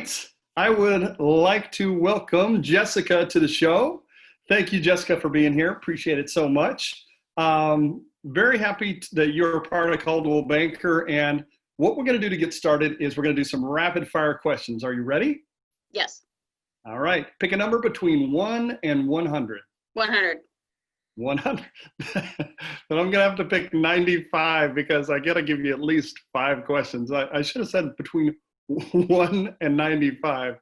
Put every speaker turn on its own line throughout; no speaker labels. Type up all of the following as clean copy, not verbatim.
right. I would like to welcome Jessica to the show. Thank you, Jessica, for being here. Appreciate it so much. Very happy that you're a part of Coldwell Banker. And what we're going to do to get started is we're going to do some rapid fire questions. Are you ready?
Yes.
All right. Pick a number between 1 and 100.
100.
100. But I'm going to have to pick 95 because I got to give you at least 5 questions. I should have said between 1 and 95.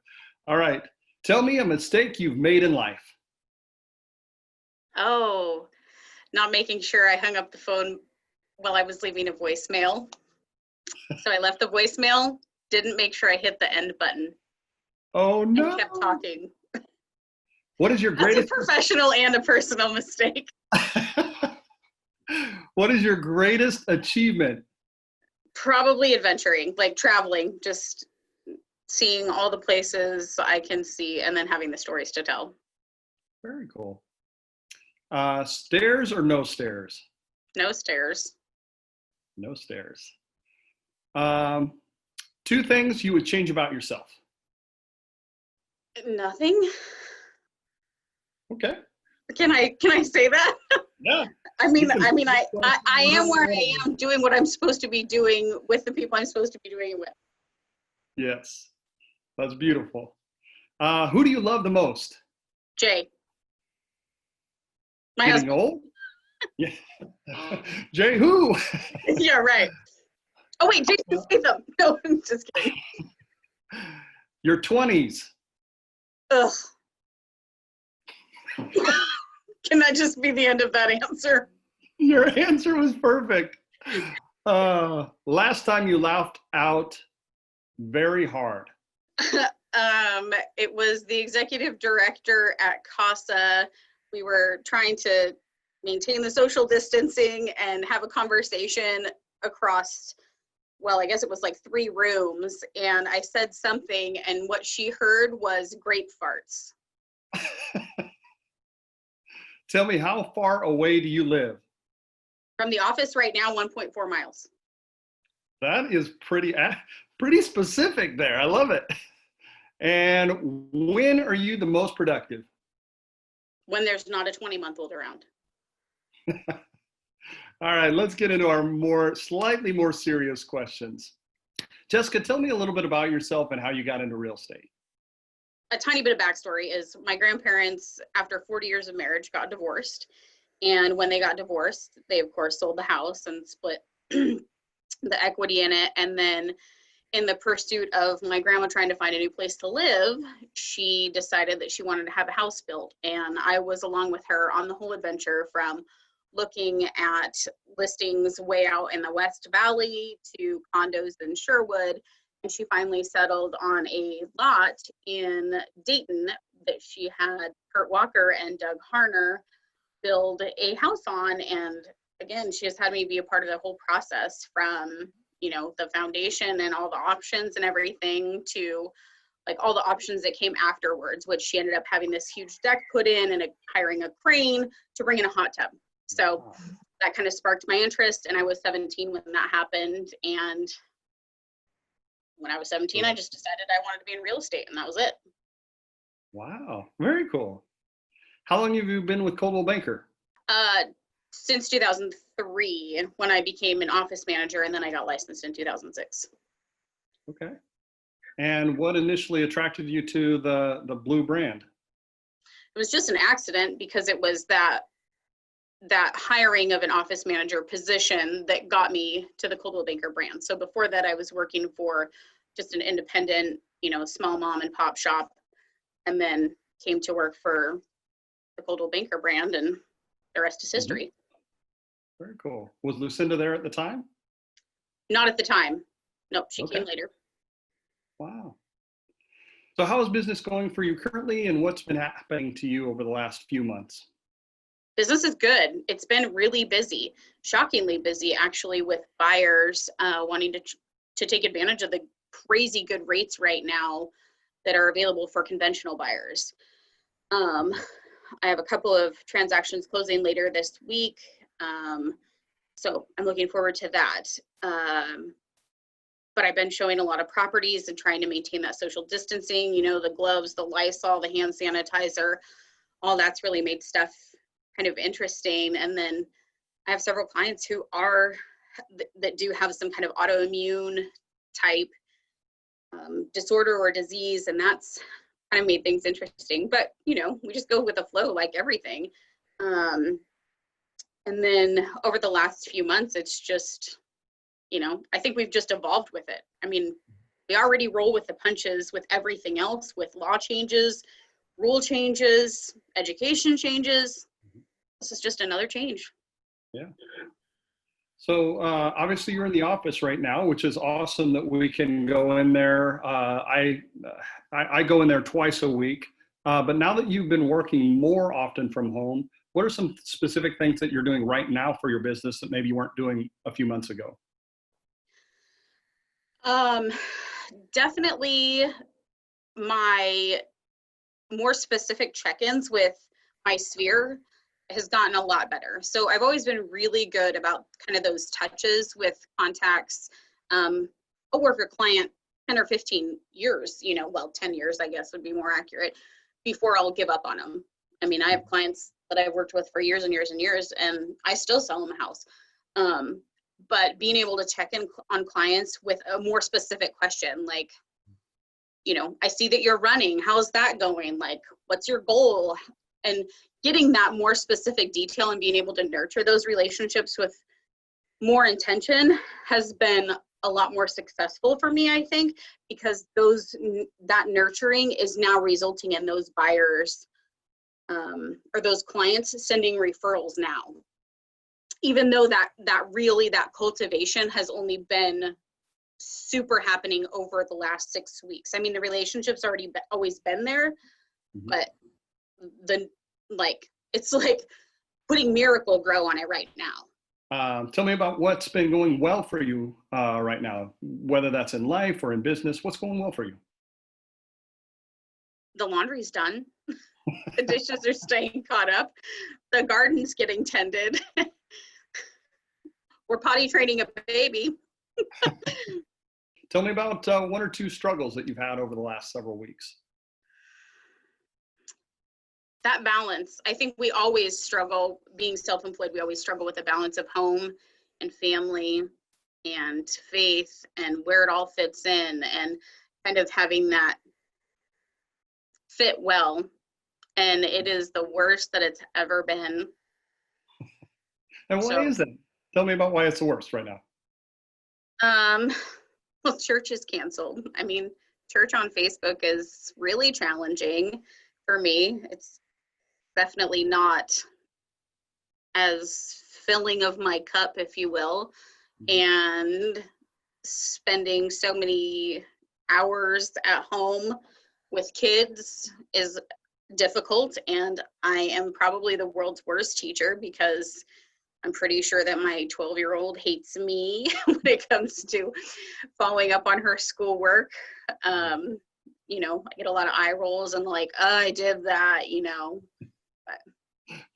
All right. Tell me a mistake you've made in life.
Oh, not making sure I hung up the phone while I was leaving a voicemail. So I left the voicemail, didn't make sure I hit the end button.
Oh, no.
And kept talking.
What is your greatest?
That's a professional and a personal mistake.
What is your greatest achievement?
Probably adventuring, like traveling, just seeing all the places I can see and then having the stories to tell.
Very cool. Stairs or no stairs?
No stairs.
No stairs. 2 things you would change about yourself.
Nothing.
Okay.
Can I say that?
Yeah.
I am where I am, doing what I'm supposed to be doing with the people I'm supposed to be doing it with.
Yes. That's beautiful. Who do you love the most?
Jay. My
Getting
husband.
old? Yeah. Jay who?
Yeah, right. Oh wait, Jason Statham. No, I'm just kidding.
Your 20s.
Ugh. Can that just be the end of that answer?
Your answer was perfect. Last time you laughed out very hard.
It was the executive director at CASA. We were trying to maintain the social distancing and have a conversation across, well, I guess it was like 3 rooms. And I said something, and what she heard was grape farts.
Tell me, how far away do you live?
From the office right now, 1.4 miles.
That is pretty specific there. I love it. And when are you the most productive?
When there's not a 20-month-old around.
All right, let's get into our slightly more serious questions. Jessica, tell me a little bit about yourself and how you got into real estate.
A tiny bit of backstory is my grandparents, after 40 years of marriage, got divorced. And when they got divorced, they, of course, sold the house and split the equity in it. And then in the pursuit of my grandma trying to find a new place to live, she decided that she wanted to have a house built. And I was along with her on the whole adventure, from looking at listings way out in the West Valley to condos in Sherwood. And she finally settled on a lot in Dayton that she had Kurt Walker and Doug Harner build a house on. And again, she has had me be a part of the whole process, from, you know, the foundation and all the options and everything to like all the options that came afterwards, which she ended up having this huge deck put in and hiring a crane to bring in a hot tub. So that kind of sparked my interest. And I was 17 when that happened. And when I was 17, I just decided I wanted to be in real estate, and that was it.
Wow, very cool. How long have you been with Coldwell Banker?
Since 2003, when I became an office manager, and then I got licensed in 2006.
Okay. And what initially attracted you to the blue brand?
It was just an accident, because it was that hiring of an office manager position that got me to the Coldwell Banker brand. So before that, I was working for just an independent, you know, small mom and pop shop, and then came to work for the Coldwell Banker brand, and the rest is history.
Very cool. Was Lucinda there at the time?
Not at the time. Nope, she came later.
Wow. So how is business going for you currently, and what's been happening to you over the last few months?
Business is good. It's been really busy, shockingly busy, actually, with buyers wanting to take advantage of the crazy good rates right now that are available for conventional buyers. I have a couple of transactions closing later this week, so I'm looking forward to that. but I've been showing a lot of properties and trying to maintain that social distancing, you know, the gloves, the Lysol, the hand sanitizer, all that's really made stuff kind of interesting. And then I have several clients who are, that do have some kind of autoimmune type disorder or disease, and that's kind of made things interesting. But, you know, we just go with the flow like everything. And then over the last few months, it's just, you know, I think we've just evolved with it. I mean, we already roll with the punches with everything else, with law changes, rule changes, education changes. This is just another change.
Yeah. So obviously you're in the office right now, which is awesome that we can go in there. I go in there twice a week, but now that you've been working more often from home, what are some specific things that you're doing right now for your business that maybe you weren't doing a few months ago?
Definitely my more specific check-ins with my sphere has gotten a lot better. So I've always been really good about kind of those touches with contacts, a worker client 10 or 15 years, you know, well, 10 years, I guess would be more accurate, before I'll give up on them. I mean, I have clients that I've worked with for years and years and years, and I still sell them a house. But being able to check in on clients with a more specific question, like, you know, I see that you're running. How's that going? Like, what's your goal? And getting that more specific detail and being able to nurture those relationships with more intention has been a lot more successful for me, I think, because that nurturing is now resulting in those buyers or those clients sending referrals now. Even though that cultivation has only been super happening over the last 6 weeks. I mean, the relationship's always been there, but it's like putting Miracle Grow on it right now.
Tell me about what's been going well for you right now, whether that's in life or in business. What's going well for you?
The laundry's done. The dishes are staying caught up. The garden's getting tended. We're potty training a baby.
Tell me about one or two struggles that you've had over the last several weeks.
That balance. I think we always struggle, being self-employed, we always struggle with the balance of home and family and faith and where it all fits in, and kind of having that fit well. And it is the worst that it's ever been.
And why is it? Tell me about why it's the worst right now.
Well, church is canceled. I mean, church on Facebook is really challenging for me. It's definitely not as filling of my cup, if you will. And spending so many hours at home with kids is difficult. And I am probably the world's worst teacher, because I'm pretty sure that my 12-year-old hates me when it comes to following up on her schoolwork. You know, I get a lot of eye rolls and like, oh, I did that, you know. But.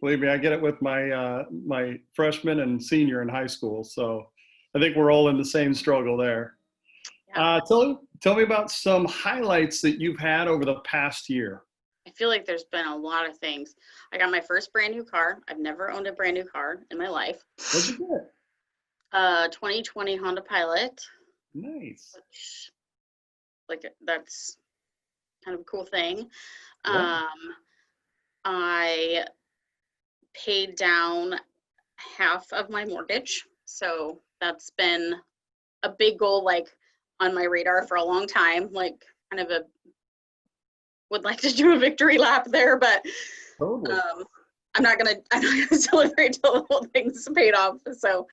Believe me, I get it with my my freshman and senior in high school. So I think we're all in the same struggle there. Yeah. Tell me about some highlights that you've had over the past year.
I feel like there's been a lot of things. I got my first brand new car. I've never owned a brand new car in my life.
What'd you get?
2020 Honda Pilot.
Nice.
Which, like, that's kind of a cool thing.
Yeah.
I paid down half of my mortgage. So that's been a big goal, like, on my radar for a long time, like kind of would like to do a victory lap there, but
totally.
I'm not gonna celebrate till the whole thing's paid off. So,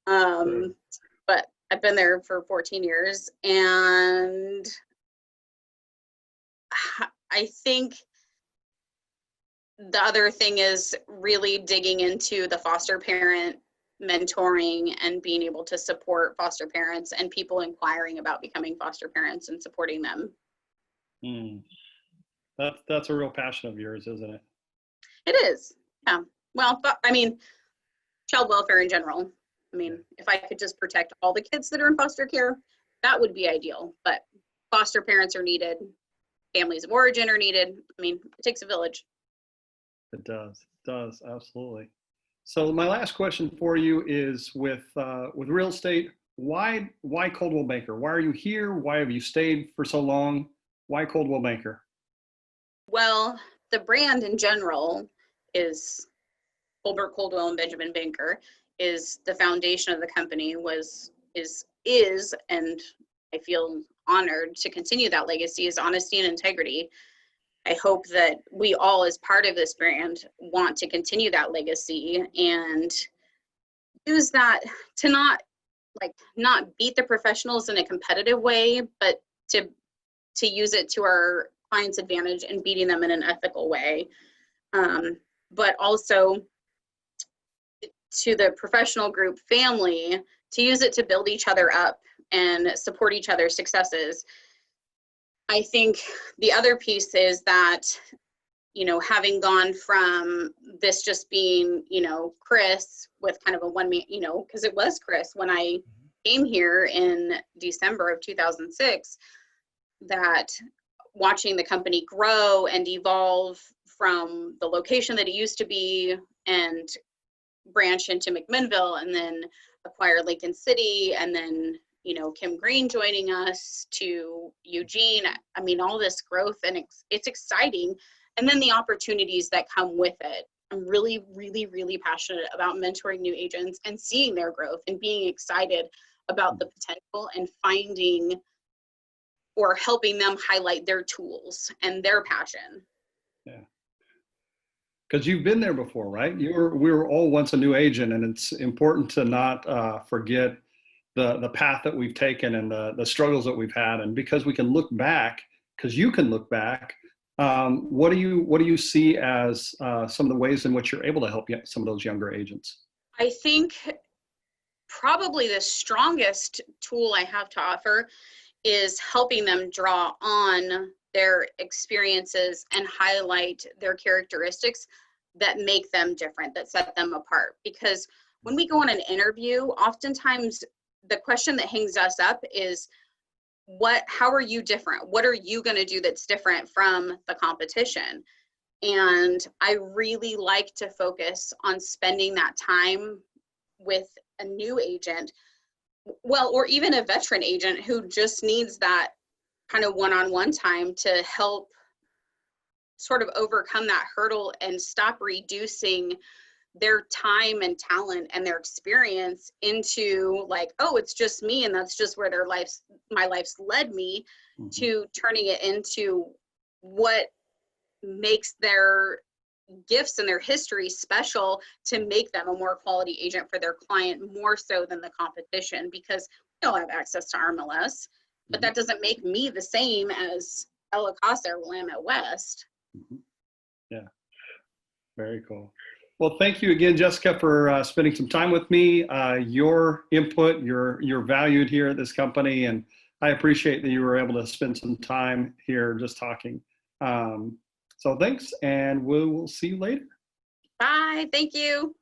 but I've been there for 14 years, and I think the other thing is really digging into the foster parent mentoring and being able to support foster parents and people inquiring about becoming foster parents and supporting them.
That's a real passion of yours, isn't it?
It is. Yeah. Well, but, I mean, child welfare in general. I mean, if I could just protect all the kids that are in foster care, that would be ideal. But foster parents are needed, families of origin are needed. I mean, it takes a village.
It does, absolutely. So my last question for you is with real estate, why Coldwell Banker? Why are you here? Why have you stayed for so long? Why Coldwell Banker?
Well, the brand in general is Colbert Coldwell and Benjamin Banker, is the foundation of the company, is, and I feel honored to continue that legacy, is honesty and integrity. I hope that we all, as part of this brand, want to continue that legacy and use that to not beat the professionals in a competitive way, but to use it to our clients' advantage and beating them in an ethical way. But also to the professional group family, to use it to build each other up and support each other's successes. I think the other piece is that, having gone from this just being, Chris with kind of a one man, because it was Chris when I came here in December of 2006, that watching the company grow and evolve from the location that it used to be and branch into McMinnville and then acquire Lincoln City and then, Kim Green joining us to Eugene. I mean, all this growth, and it's exciting. And then the opportunities that come with it. I'm really, really, really passionate about mentoring new agents and seeing their growth and being excited about the potential and finding or helping them highlight their tools and their passion.
Yeah. Because you've been there before, right? We were all once a new agent, and it's important to not forget the path that we've taken and the struggles that we've had. And because we can look back, because you can look back, what do you see as some of the ways in which you're able to help some of those younger agents?
I think probably the strongest tool I have to offer is helping them draw on their experiences and highlight their characteristics that make them different, that set them apart. Because when we go on an interview, oftentimes the question that hangs us up is, how are you different? What are you going to do that's different from the competition? And I really like to focus on spending that time with a new agent, or even a veteran agent who just needs that kind of one-on-one time to help sort of overcome that hurdle and stop reducing their time and talent and their experience into it's just me and that's just where my life's led me, to turning it into what makes their gifts and their history special to make them a more quality agent for their client, more so than the competition, because we all have access to RMLS, but that doesn't make me the same as Ella Costa or Willamette West.
Yeah, very cool. Well, thank you again, Jessica, for spending some time with me. Your input, you're valued here at this company, and I appreciate that you were able to spend some time here just talking. So thanks, and we will see you later.
Bye. Thank you.